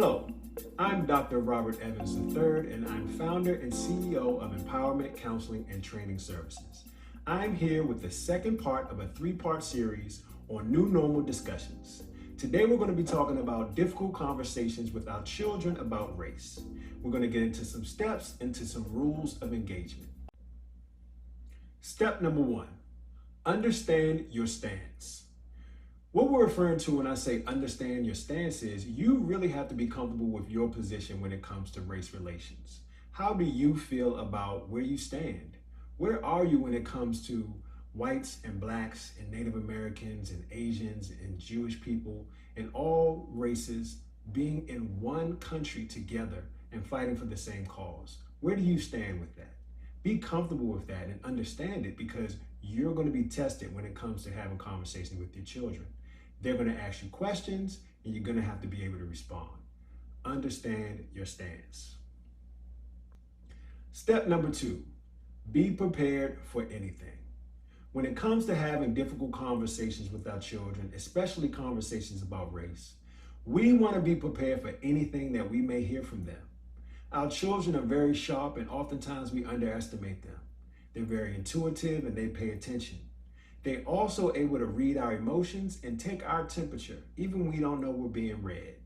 Hello, I'm Dr. Robert Evans III, and I'm founder and CEO of Empowerment Counseling and Training Services. I'm here with the second part of a three-part series on new normal discussions. Today we're going to be talking about difficult conversations with our children about race. We're going to get into some steps, into some rules of engagement. Step number 1, understand your stance. What we're referring to when I say understand your stance is you really have to be comfortable with your position when it comes to race relations. How do you feel about where you stand? Where are you when it comes to whites and blacks and Native Americans and Asians and Jewish people and all races being in one country together and fighting for the same cause? Where do you stand with that? Be comfortable with that and understand it, because you're going to be tested when it comes to having conversations with your children. They're going to ask you questions and you're going to have to be able to respond. Understand your stance. Step number 2, be prepared for anything. When it comes to having difficult conversations with our children, especially conversations about race, we want to be prepared for anything that we may hear from them. Our children are very sharp, and oftentimes we underestimate them. They're very intuitive and they pay attention. They're also able to read our emotions and take our temperature, even when we don't know we're being read.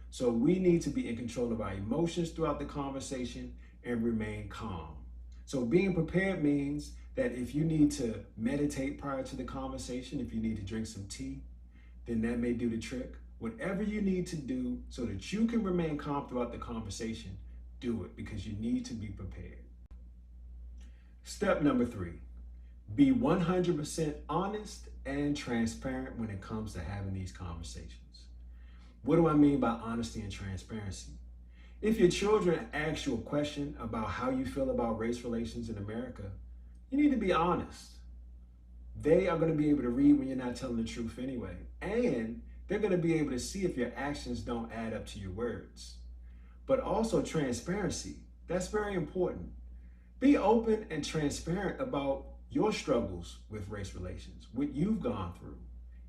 So we need to be in control of our emotions throughout the conversation and remain calm. So being prepared means that if you need to meditate prior to the conversation, if you need to drink some tea, then that may do the trick. Whatever you need to do so that you can remain calm throughout the conversation, do it, because you need to be prepared. Step number 3, be 100% honest and transparent when it comes to having these conversations. What do I mean by honesty and transparency? If your children ask you a question about how you feel about race relations in America, you need to be honest. They are going to be able to read when you're not telling the truth anyway, and they're going to be able to see if your actions don't add up to your words. But also transparency, that's very important. Be open and transparent about your struggles with race relations, what you've gone through.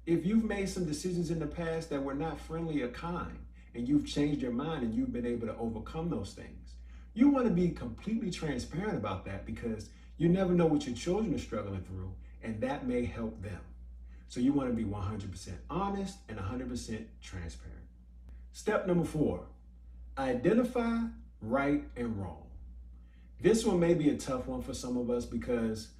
If you've made some decisions in the past that were not friendly or kind, and you've changed your mind and you've been able to overcome those things, you want to be completely transparent about that, because you never know what your children are struggling through, and that may help them. So you want to be 100% honest and 100% transparent. Step number 4, identify right and wrong. This one may be a tough one for some of us because,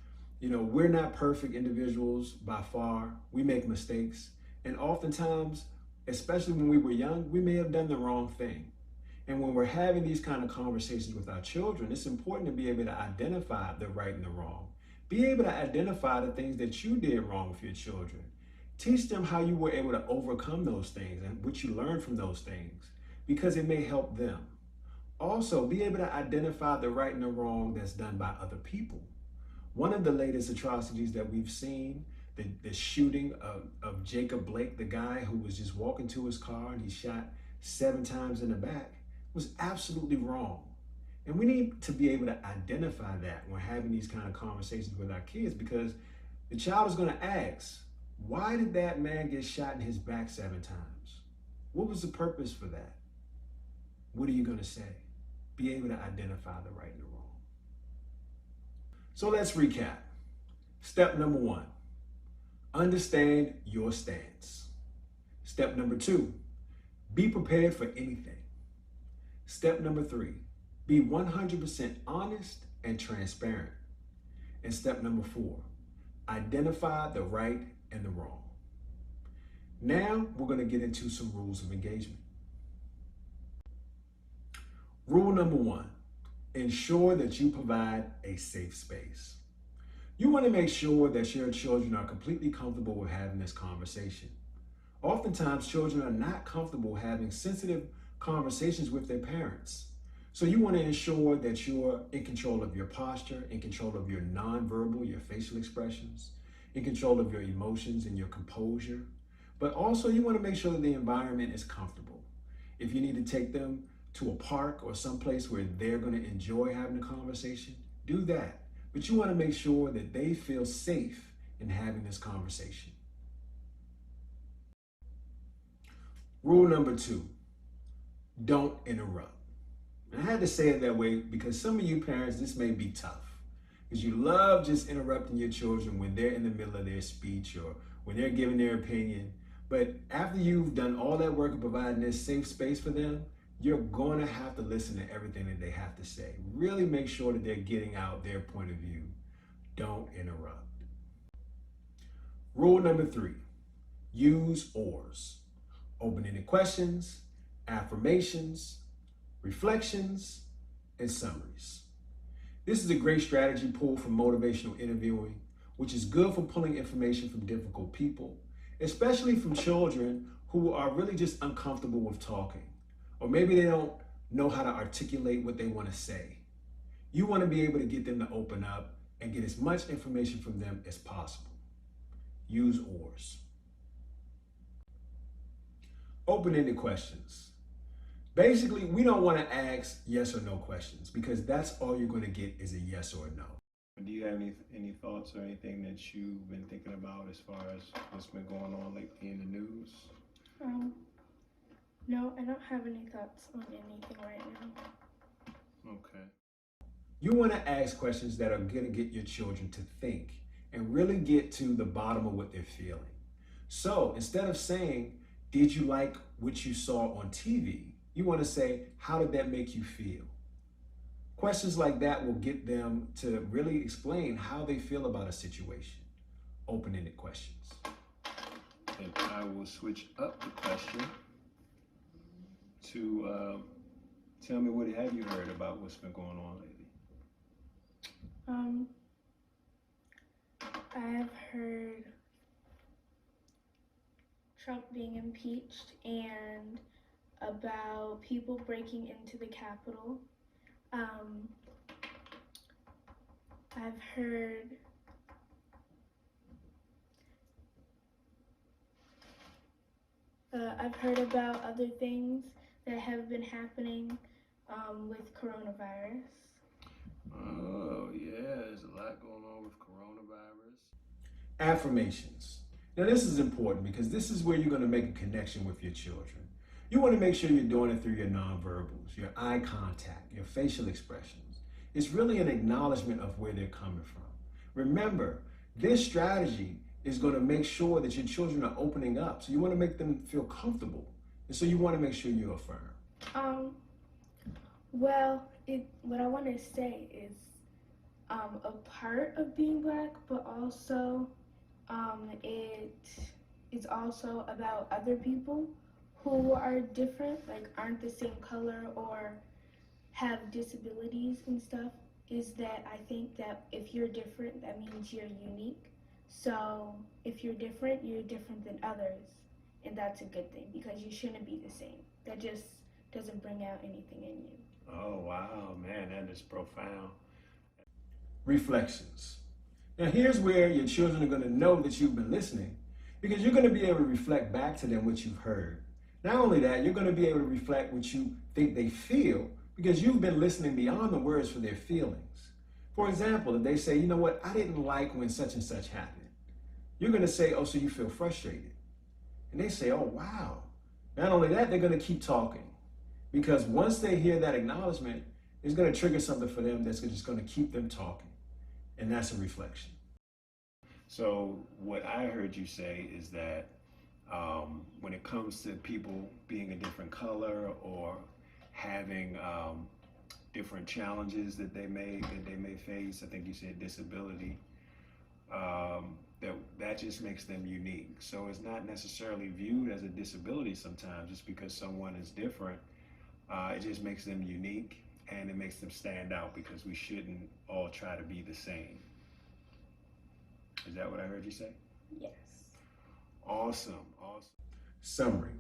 we're not perfect individuals by far. We make mistakes. And oftentimes, especially when we were young, we may have done the wrong thing. And when we're having these kind of conversations with our children, it's important to be able to identify the right and the wrong. Be able to identify the things that you did wrong with your children. Teach them how you were able to overcome those things and what you learned from those things, because it may help them. Also, be able to identify the right and the wrong that's done by other people. One of the latest atrocities that we've seen, the shooting of Jacob Blake, the guy who was just walking to his car and he shot 7 times in the back, was absolutely wrong. And we need to be able to identify that when we're having these kind of conversations with our kids, because the child is going to ask, why did that man get shot in his back 7 times? What was the purpose for that? What are you going to say? Be able to identify the right and the wrong. So let's recap. Step number 1, understand your stance. Step number 2, be prepared for anything. Step number 3, be 100% honest and transparent. And step number 4, identify the right and the wrong. Now we're going to get into some rules of engagement. Rule number 1, ensure that you provide a safe space. You want to make sure that your children are completely comfortable with having this conversation. Oftentimes, children are not comfortable having sensitive conversations with their parents. So you want to ensure that you're in control of your posture, in control of your nonverbal, your facial expressions, in control of your emotions and your composure. But also you want to make sure that the environment is comfortable. If you need to take them to a park or someplace where they're going to enjoy having a conversation, do that. But you want to make sure that they feel safe in having this conversation. Rule number 2, Don't interrupt. And I had to say it that way because some of you parents, this may be tough. Because you love just interrupting your children when they're in the middle of their speech or when they're giving their opinion. But after you've done all that work of providing this safe space for them, you're going to have to listen to everything that they have to say. Really make sure that they're getting out their point of view. Don't interrupt. Rule number 3, use ORs. Open-ended questions, affirmations, reflections, and summaries. This is a great strategy pulled from motivational interviewing, which is good for pulling information from difficult people, especially from children who are really just uncomfortable with talking, or maybe they don't know how to articulate what they want to say. You want to be able to get them to open up and get as much information from them as possible. Use ORs. Open-ended questions. Basically, we don't want to ask yes or no questions because that's all you're going to get is a yes or a no. Do you have any thoughts or anything that you've been thinking about as far as what's been going on lately in the news? No, I don't have any thoughts on anything right now. Okay. You want to ask questions that are going to get your children to think and really get to the bottom of what they're feeling. So instead of saying, did you like what you saw on TV? You want to say, how did that make you feel? Questions like that will get them to really explain how they feel about a situation. Open-ended questions. And I will switch up the question to tell me, what have you heard about what's been going on lately? I've heard Trump being impeached and about people breaking into the Capitol. I've heard about other things that have been happening with coronavirus. Oh, yeah, there's a lot going on with coronavirus. Affirmations. Now this is important because this is where you're going to make a connection with your children. You want to make sure you're doing it through your nonverbals, your eye contact, your facial expressions. It's really an acknowledgement of where they're coming from. Remember, this strategy is going to make sure that your children are opening up. So you want to make them feel comfortable. And so you want to make sure you affirm. What I want to say is a part of being black, but also it is also about other people who are different, like aren't the same color or have disabilities and stuff, is that I think that if you're different, that means you're unique. So if you're different than others, and that's a good thing because you shouldn't be the same. That just doesn't bring out anything in you. Oh, wow, man, that is profound. Reflections. Now here's where your children are going to know that you've been listening because you're going to be able to reflect back to them what you've heard. Not only that, you're going to be able to reflect what you think they feel because you've been listening beyond the words for their feelings. For example, if they say, you know what, I didn't like when such and such happened. You're going to say, oh, so you feel frustrated. And they say, oh, wow. Not only that, they're going to keep talking because once they hear that acknowledgement, it's going to trigger something for them that's just going to keep them talking. And that's a reflection. So what I heard you say is that when it comes to people being a different color or having different challenges that they may face, I think you said disability, that just makes them unique. So it's not necessarily viewed as a disability sometimes just because someone is different. It just makes them unique and it makes them stand out because we shouldn't all try to be the same. Is that what I heard you say? Yes. Awesome. Summary.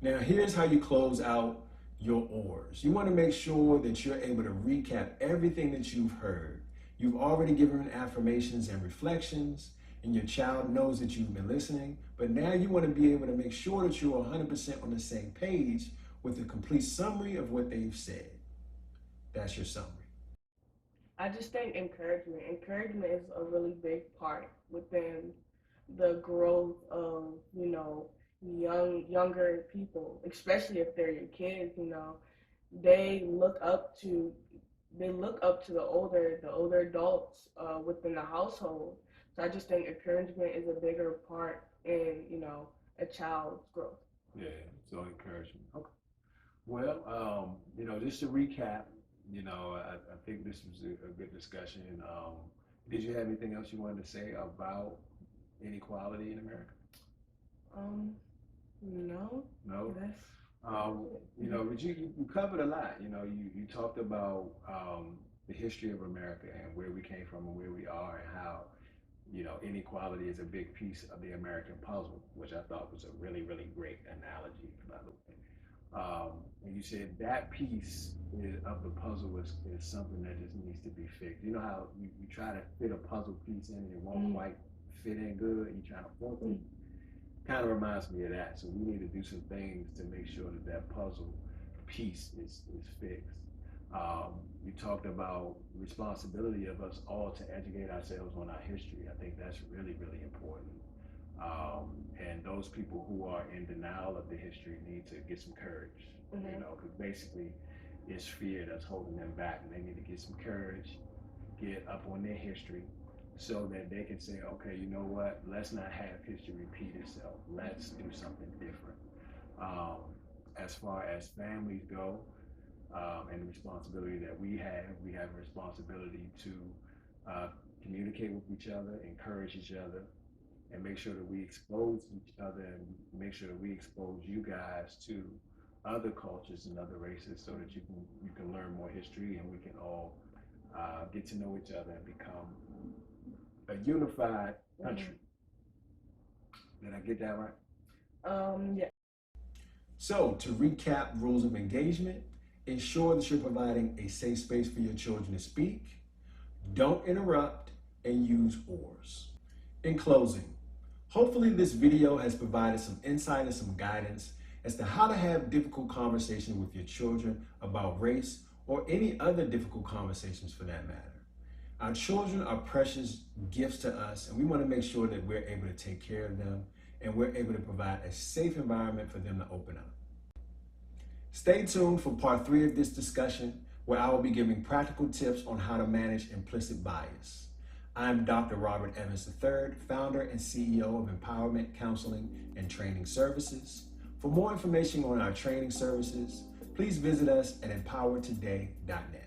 Now here's how you close out your ORs. You want to make sure that you're able to recap everything that you've heard. You've already given them affirmations and reflections, and your child knows that you've been listening, but now you want to be able to make sure that you're 100% on the same page with a complete summary of what they've said. That's your summary. I just think encouragement. Encouragement is a really big part within the growth of, younger people, especially if they're your kids, you know, they look up to the older adults within the household. So I just think encouragement is a bigger part in, you know, a child's growth. Yeah, so encouragement. Okay. Well, just to recap, I think this was a good discussion. Did you have anything else you wanted to say about inequality in America? No. No. That's But you covered a lot. You talked about the history of America and where we came from and where we are and how inequality is a big piece of the American puzzle, which I thought was a really, really great analogy, by the way. And you said that piece of the puzzle is something that just needs to be fixed. You know how you try to fit a puzzle piece in and it won't quite fit in good, and you try to force it. Kind of reminds me of that. So we need to do some things to make sure that puzzle piece is fixed. You talked about responsibility of us all to educate ourselves on our history. I think that's really, really important. And those people who are in denial of the history need to get some courage, because basically it's fear that's holding them back, and they need to get some courage, get up on their history, so that they can say, okay, you know what, let's not have history repeat itself. Let's do something different. As far as families go, and the responsibility that we have a responsibility to communicate with each other, encourage each other, and make sure that we expose each other and make sure that we expose you guys to other cultures and other races, so that you can learn more history and we can all get to know each other and become a unified country. Did I get that right? Yeah. So, to recap rules of engagement, ensure that you're providing a safe space for your children to speak. Don't interrupt and use ors. In closing, hopefully this video has provided some insight and some guidance as to how to have difficult conversations with your children about race or any other difficult conversations for that matter. Our children are precious gifts to us, and we want to make sure that we're able to take care of them and we're able to provide a safe environment for them to open up. Stay tuned for part 3 of this discussion, where I will be giving practical tips on how to manage implicit bias. I'm Dr. Robert Evans III, founder and CEO of Empowerment Counseling and Training Services. For more information on our training services, please visit us at empowertoday.net.